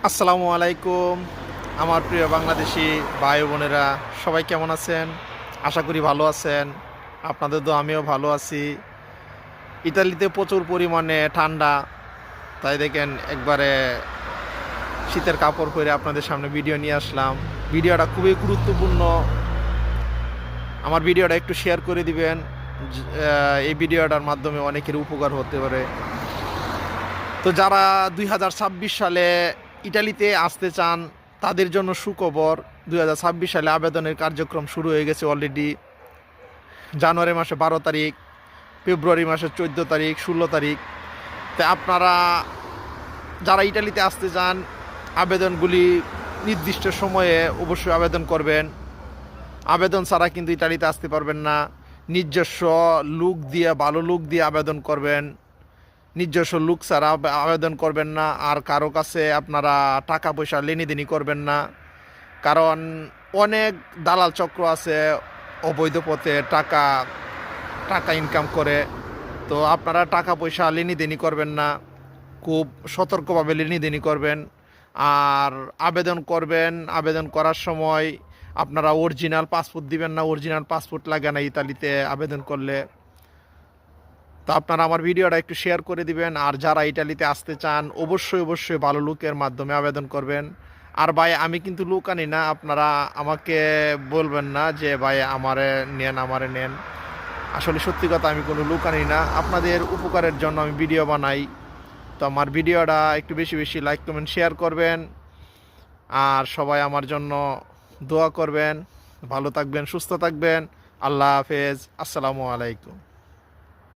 আসসালামু আলাইকুম আমার প্রিয় বাংলাদেশি ভাই বোনেরা, সবাই কেমন আছেন? আশা করি ভালো আছেন। আপনাদের তো আমিও ভালো আছি। ইতালিতে প্রচুর পরিমাণে ঠান্ডা, তাই দেখেন একবারে শীতের কাপড় পরে আপনাদের সামনে ভিডিও নিয়ে আসলাম। ভিডিওটা খুবই গুরুত্বপূর্ণ, আমার ভিডিওটা একটু শেয়ার করে দিবেন। এই ভিডিওটার মাধ্যমে অনেকের উপকার হতে পারে। তো যারা 2026 সালে ইটালিতে আসতে চান তাদের জন্য সুখবর। 2026 সালে আবেদনের কার্যক্রম শুরু হয়ে গেছে অলরেডি। জানুয়ারি মাসে 12 তারিখ, ফেব্রুয়ারি মাসের 14 তারিখ, 16 তারিখ। তো আপনারা যারা ইটালিতে আসতে চান আবেদনগুলি নির্দিষ্ট সময়ে অবশ্যই আবেদন করবেন। আবেদন ছাড়া কিন্তু ইটালিতে আসতে পারবেন না। নিজস্ব লুক দিয়ে, ভালো লুক দিয়ে আবেদন করবেন। নিজস্ব লুক ছাড়া আবেদন করবেন না। আর কারো কাছে আপনারা টাকা পয়সা লেনদেনই করবেন না, কারণ অনেক দালাল চক্র আছে অবৈধ পথে টাকা টাকা ইনকাম করে। তো আপনারা টাকা পয়সা লেনদেনই করবেন না, খুব সতর্কভাবে লেনদেনই করবেন। আর আবেদন করার সময় আপনারা অরিজিনাল পাসপোর্ট দিবেন না। অরিজিনাল পাসপোর্ট লাগে না ইতালিতে আবেদন করলে। তো আপনারা আমার ভিডিওটা একটু শেয়ার করে দিবেন। আর যারা ইটালিতে আসতে চান অবশ্যই ভালো লুকের মাধ্যমে আবেদন করবেন। আর ভাই, আমি কিন্তু লুক আনি না, আপনারা আমাকে বলবেন না যে ভাই আমারে নেন। আসলে সত্যি কথা, আমি কোনো লুক আনি না, আপনাদের উপকারের জন্য আমি ভিডিও বানাই। তো আমার ভিডিওটা একটু বেশি বেশি লাইক কমেন্ট শেয়ার করবেন। আর সবাই আমার জন্য দোয়া করবেন। ভালো থাকবেন, সুস্থ থাকবেন। আল্লাহ হাফেজ। আসসালামু আলাইকুম।